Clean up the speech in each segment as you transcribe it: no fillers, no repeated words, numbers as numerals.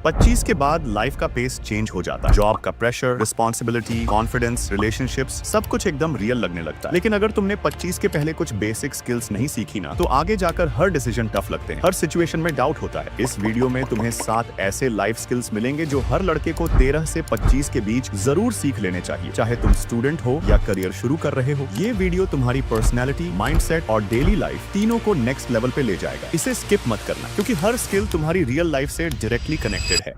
25 के बाद लाइफ का पेस चेंज हो जाता है। जॉब का प्रेशर, रिस्पॉन्सिबिलिटी, कॉन्फिडेंस, रिलेशनशिप्स, सब कुछ एकदम रियल लगने लगता है। लेकिन अगर तुमने 25 के पहले कुछ बेसिक स्किल्स नहीं सीखी ना, तो आगे जाकर हर डिसीजन टफ लगते हैं, हर सिचुएशन में डाउट होता है। इस वीडियो में तुम्हें 7 ऐसे लाइफ स्किल्स मिलेंगे जो हर लड़के को 13 से 25 के बीच जरूर सीख लेने चाहिए, चाहे तुम स्टूडेंट हो या करियर शुरू कर रहे हो। ये वीडियो तुम्हारी पर्सनैलिटी, माइंडसेट और डेली लाइफ तीनों को नेक्स्ट लेवल पे ले जाएगा। इसे स्किप मत करना, क्योंकि हर स्किल तुम्हारी रियल लाइफ से डायरेक्टली कनेक्टेड है।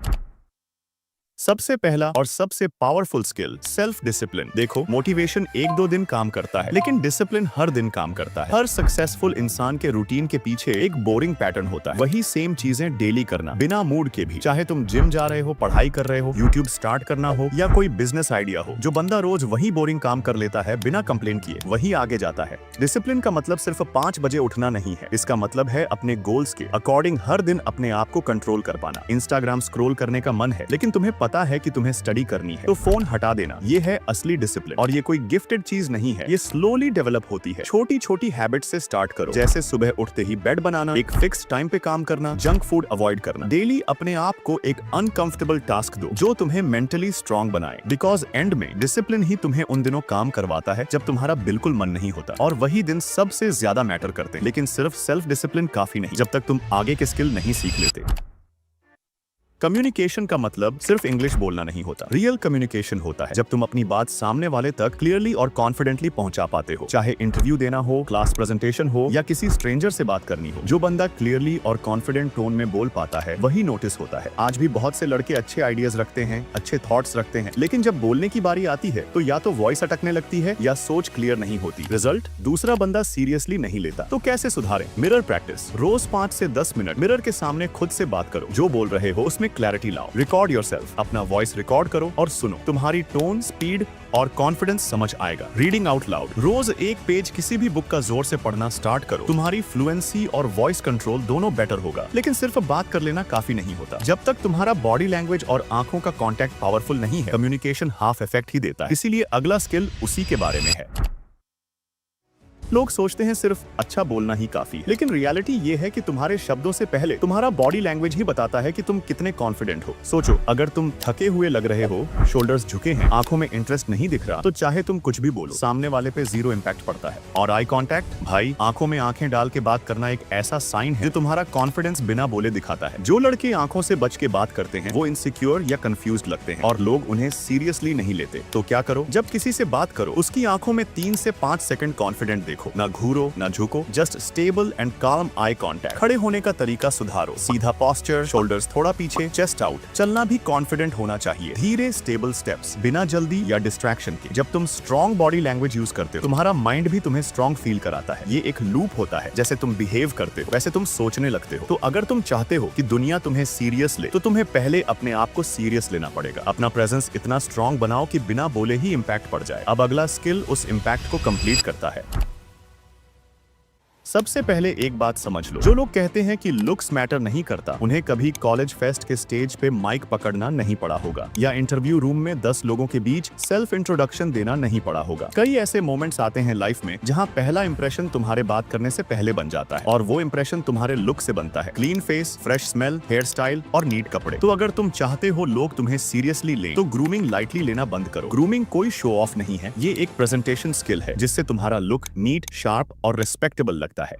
सबसे पहला और सबसे पावरफुल स्किल, सेल्फ डिसिप्लिन। देखो, मोटिवेशन 1-2 दिन काम करता है, लेकिन डिसिप्लिन हर दिन काम करता है। हर सक्सेसफुल इंसान के रूटीन के पीछे एक बोरिंग पैटर्न होता है, वही सेम चीजें डेली करना, बिना मूड के भी। चाहे तुम जिम जा रहे हो, पढ़ाई कर रहे हो, यूट्यूब स्टार्ट करना हो या कोई बिजनेस आइडिया हो, जो बंदा रोज वही बोरिंग काम कर लेता है बिना कंप्लेन किए, वही आगे जाता है। डिसिप्लिन का मतलब सिर्फ 5 बजे उठना नहीं है, इसका मतलब है अपने गोल्स के अकॉर्डिंग हर दिन अपने आप को कंट्रोल कर पाना। इंस्टाग्राम स्क्रॉल करने का मन है, लेकिन तुम्हें पता है कि तुम्हें स्टडी करनी है, तो फोन हटा देना। ये है असली डिसिप्लिन, और ये कोई गिफ्टेड चीज नहीं है, ये स्लोली डेवलप होती है। छोटी छोटी हैबिट से स्टार्ट करो, जैसे सुबह उठते ही बेड बनाना, एक फिक्स टाइम पे काम करना, जंक फूड अवॉइड करना। डेली अपने आप को एक अनकंफर्टेबल टास्क दो जो तुम्हें मेंटली स्ट्रांग बनाए, बिकॉज एंड में डिसिप्लिन ही तुम्हें उन दिनों काम करवाता है जब तुम्हारा बिल्कुल मन नहीं होता, और वही दिन सबसे ज्यादा मैटर करते हैं। लेकिन सिर्फ सेल्फ डिसिप्लिन काफी नहीं, जब तक तुम आगे के स्किल नहीं सीख लेते। कम्युनिकेशन का मतलब सिर्फ इंग्लिश बोलना नहीं होता। रियल कम्युनिकेशन होता है जब तुम अपनी बात सामने वाले तक क्लियरली और कॉन्फिडेंटली पहुंचा पाते हो, चाहे इंटरव्यू देना हो, क्लास प्रेजेंटेशन हो या किसी स्ट्रेंजर से बात करनी हो। जो बंदा क्लियरली और कॉन्फिडेंट टोन में बोल पाता है, वही नोटिस होता है। आज भी बहुत से लड़के अच्छे आइडियाज रखते हैं, अच्छे थॉट्स रखते हैं, लेकिन जब बोलने की बारी आती है तो या तो वॉइस अटकने लगती है या सोच क्लियर नहीं होती। रिजल्ट, दूसरा बंदा सीरियसली नहीं लेता। तो कैसे सुधारें? Mirror practice. रोज 5 से 10 मिनट मिरर के सामने खुद से बात करो, जो बोल रहे हो उसमें क्लैरिटी लाओ। रिकॉर्ड योरसेल्फ, अपना वॉइस रिकॉर्ड करो और सुनो। तुम्हारी टोन, स्पीड और कॉन्फिडेंस समझ आएगा। Reading out loud. रोज एक पेज किसी भी बुक का जोर से पढ़ना स्टार्ट करो। तुम्हारी फ्लुएंसी और वॉइस कंट्रोल दोनों बेटर होगा। लेकिन सिर्फ बात कर लेना काफी नहीं होता। जब तक तुम्हारा बॉडी लैंग्वेज और आंखों का कांटेक्ट पावरफुल नहीं है, कम्युनिकेशन हाफ इफेक्ट ही देता है। इसीलिए अगला स्किल उसी के बारे में है। लोग सोचते हैं सिर्फ अच्छा बोलना ही काफी है, लेकिन रियलिटी ये है कि तुम्हारे शब्दों से पहले तुम्हारा बॉडी लैंग्वेज ही बताता है कि तुम कितने कॉन्फिडेंट हो। सोचो, अगर तुम थके हुए लग रहे हो, शोल्डर्स झुके हैं, आंखों में इंटरेस्ट नहीं दिख रहा, तो चाहे तुम कुछ भी बोलो, सामने वाले पे 0 इम्पैक्ट पड़ता है। और आई कांटेक्ट, भाई, आंखों में आंखें डाल के बात करना एक ऐसा साइन है जो तुम्हारा कॉन्फिडेंस बिना बोले दिखाता है। जो लड़के आंखों से बच के बात करते हैं, वो इनसिक्योर या कंफ्यूज्ड लगते हैं और लोग उन्हें सीरियसली नहीं लेते। तो क्या करो? जब किसी से बात करो, उसकी आंखों में 3 से 5 सेकंड कॉन्फिडेंट देखो, ना घूरो ना झुको, जस्ट स्टेबल एंड काम आई कांटेक्ट। खड़े होने का तरीका सुधारो, सीधा पोस्चर, शोल्डर्स थोड़ा पीछे, चेस्ट आउट। चलना भी कॉन्फिडेंट होना चाहिए, धीरे स्टेबल स्टेप्स, बिना जल्दी या डिस्ट्रैक्शन के। जब तुम स्ट्रॉन्ग बॉडी लैंग्वेज यूज करते हो, तुम्हारा माइंड भी तुम्हें स्ट्रॉन्ग फील कराता है। ये एक लूप होता है, जैसे तुम बिहेव करते हो वैसे तुम सोचने लगते हो। तो अगर तुम चाहते हो कि दुनिया तुम्हें सीरियस ले, तो तुम्हें पहले अपने आप को सीरियस लेना पड़ेगा। अपना प्रेजेंस इतना स्ट्रॉन्ग बनाओ कि बिना बोले ही इम्पैक्ट पड़ जाए। अब अगला स्किल उस इम्पैक्ट को कंप्लीट करता है। सबसे पहले एक बात समझ लो, जो लोग कहते हैं कि लुक्स मैटर नहीं करता, उन्हें कभी कॉलेज फेस्ट के स्टेज पे माइक पकड़ना नहीं पड़ा होगा, या इंटरव्यू रूम में 10 लोगों के बीच सेल्फ इंट्रोडक्शन देना नहीं पड़ा होगा। कई ऐसे मोमेंट्स आते हैं लाइफ में जहां पहला इंप्रेशन तुम्हारे बात करने से पहले बन जाता है, और वो इंप्रेशन तुम्हारे लुक से बनता है। Clean face, fresh smell, hair style और नीट कपड़े। तो अगर तुम चाहते हो लोग तुम्हें सीरियसली लें, तो ग्रूमिंग लाइटली लेना बंद करो। ग्रूमिंग कोई शो ऑफ नहीं है, ये एक प्रेजेंटेशन स्किल है जिससे तुम्हारा लुक नीट, शार्प और रिस्पेक्टेबल लगता है।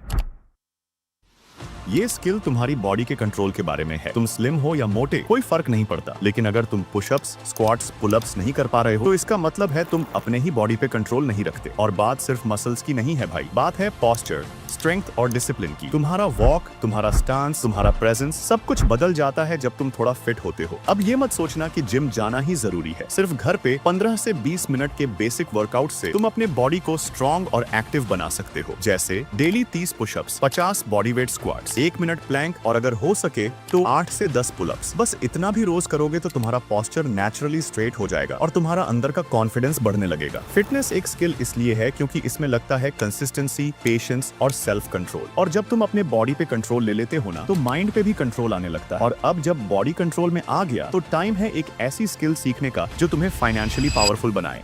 ये स्किल तुम्हारी बॉडी के कंट्रोल के बारे में है। तुम स्लिम हो या मोटे, कोई फर्क नहीं पड़ता। लेकिन अगर तुम पुशअप्स, स्क्वाट्स, पुलअप्स नहीं कर पा रहे हो, तो इसका मतलब है तुम अपने ही बॉडी पे कंट्रोल नहीं रखते। और बात सिर्फ मसल्स की नहीं है भाई, बात है पोस्चर, स्ट्रेंथ और डिसिप्लिन की। तुम्हारा वॉक, तुम्हारा स्टांस, तुम्हारा प्रेजेंस, सब कुछ बदल जाता है जब तुम थोड़ा फिट होते हो। अब ये मत सोचना कि जिम जाना ही जरूरी है। सिर्फ घर पे 15 से 20 मिनट के बेसिक वर्कआउट से तुम अपने बॉडी को स्ट्रॉन्ग और एक्टिव बना सकते हो। जैसे daily 30 pushups, 50 body weight squats, 1 minute plank, और अगर हो सके तो 8 से 10 पुलअप्स। बस इतना भी रोज करोगे तो तुम्हारा पोस्चर नेचुरली स्ट्रेट हो जाएगा और तुम्हारा अंदर का कॉन्फिडेंस बढ़ने लगेगा। फिटनेस एक स्किल इसलिए है क्योंकि इसमें लगता है कंसिस्टेंसी, पेशेंस और सेल्फ कंट्रोल। और जब तुम अपने बॉडी पे कंट्रोल ले लेते हो ना, तो माइंड पे भी कंट्रोल आने लगता है। और अब जब बॉडी कंट्रोल में आ गया, तो टाइम है एक ऐसी स्किल सीखने का जो तुम्हें फाइनेंशियली पावरफुल बनाए।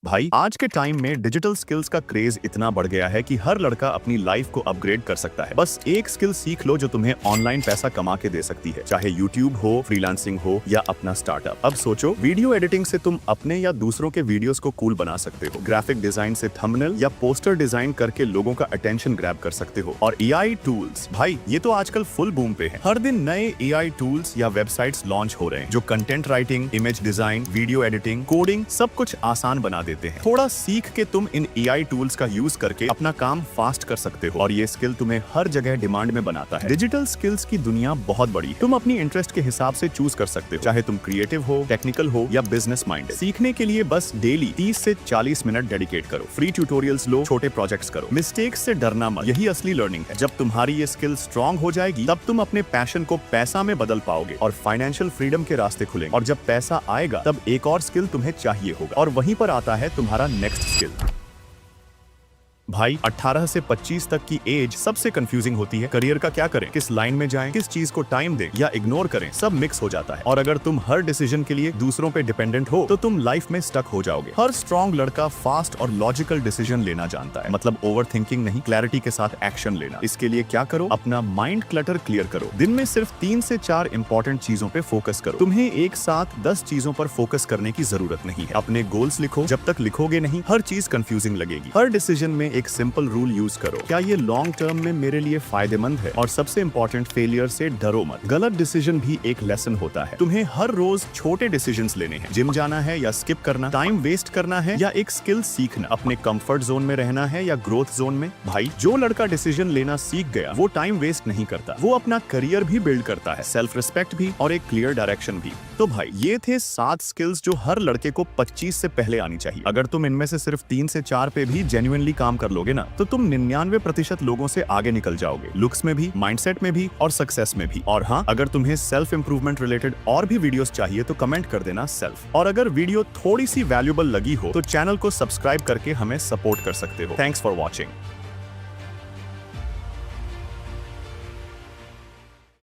भाई आज के टाइम में डिजिटल स्किल्स का क्रेज इतना बढ़ गया है कि हर लड़का अपनी लाइफ को अपग्रेड कर सकता है। बस एक स्किल सीख लो जो तुम्हें ऑनलाइन पैसा कमा के दे सकती है, चाहे यूट्यूब हो, फ्रीलांसिंग हो या अपना स्टार्टअप। अब सोचो, वीडियो एडिटिंग से तुम अपने या दूसरों के वीडियोस को कूल बना सकते हो, ग्राफिक डिजाइन से थंबनेल या पोस्टर डिजाइन करके लोगों का अटेंशन ग्रैब कर सकते हो, और एआई टूल्स, भाई ये तो आजकल फुल बूम पे है। हर दिन नए एआई टूल्स या वेबसाइट्स लॉन्च हो रहे हैं जो content writing, image design, video editing, coding सब कुछ आसान बना देते हैं। थोड़ा सीख के तुम इन एआई टूल्स का यूज करके अपना काम फास्ट कर सकते हो और ये स्किल तुम्हें हर जगह डिमांड में बनाता है। डिजिटल स्किल्स की दुनिया बहुत बड़ी है, तुम अपनी इंटरेस्ट के हिसाब से चूज कर सकते हो, चाहे तुम क्रिएटिव हो, टेक्निकल हो या बिजनेस माइंडेड। सीखने के लिए बस डेली 30 से 40 मिनट डेडिकेट करो, फ्री ट्यूटोरियल्स लो, छोटे प्रोजेक्ट्स करो, मिस्टेक्स से डरना मत, यही असली लर्निंग है। जब तुम्हारी ये स्किल स्ट्रांग हो जाएगी तब तुम अपने पैशन को पैसा में बदल पाओगे और फाइनेंशियल फ्रीडम के रास्ते खुलेंगे। और जब पैसा आएगा तब एक और स्किल तुम्हें चाहिए होगा, और वहीं पर आता है तुम्हारा नेक्स्ट स्किल। भाई 18 से 25 तक की एज सबसे कंफ्यूजिंग होती है। करियर का क्या करें, किस लाइन में जाएं, किस चीज को टाइम दें या इग्नोर करें, सब मिक्स हो जाता है। और अगर तुम हर डिसीजन के लिए दूसरों पे डिपेंडेंट हो तो तुम लाइफ में स्टक हो जाओगे। हर स्ट्रॉन्ग लड़का फास्ट और लॉजिकल डिसीजन लेना जानता है, मतलब ओवर थिंकिंग नहीं, क्लैरिटी के साथ एक्शन लेना। इसके लिए क्या करो, अपना माइंड क्लटर क्लियर करो। दिन में सिर्फ 3 से 4 इंपॉर्टेंट चीजों पे फोकस करो। तुम्हें एक साथ 10 चीजों पर फोकस करने की जरूरत नहीं है। अपने गोल्स लिखो, जब तक लिखोगे नहीं हर चीज कंफ्यूजिंग लगेगी। हर डिसीजन में एक सिंपल रूल यूज करो, क्या ये लॉन्ग टर्म में मेरे लिए फायदेमंद है। और सबसे इंपॉर्टेंट, फेलियर से डरो मत। गलत डिसीजन भी एक लेसन होता है। तुम्हें हर रोज छोटे डिसीजंस लेने हैं, जिम जाना है या स्किप करना, टाइम वेस्ट करना है या एक स्किल सीखना, अपने कंफर्ट जोन में रहना है या ग्रोथ जोन में। भाई जो लड़का डिसीजन लेना सीख गया वो टाइम वेस्ट नहीं करता, वो अपना करियर भी बिल्ड करता है, सेल्फ रिस्पेक्ट भी और एक क्लियर डायरेक्शन भी। तो भाई ये थे 7 स्किल्स जो हर लड़के को 25 से पहले आनी चाहिए। अगर तुम इनमें से सिर्फ 3 से 4 पे भी जेन्युइनली काम कर लोगे ना तो तुम 99% लोगों से आगे निकल जाओगे, लुक्स में भी, माइंडसेट में भी और सक्सेस में भी। और हाँ, अगर तुम्हें सेल्फ इंप्रूवमेंट रिलेटेड और भी वीडियोस चाहिए तो कमेंट कर देना सेल्फ। और अगर वीडियो थोड़ी सी वैल्यूएबल लगी हो तो चैनल को सब्सक्राइब करके हमें सपोर्ट कर सकते हो। Thanks for watching.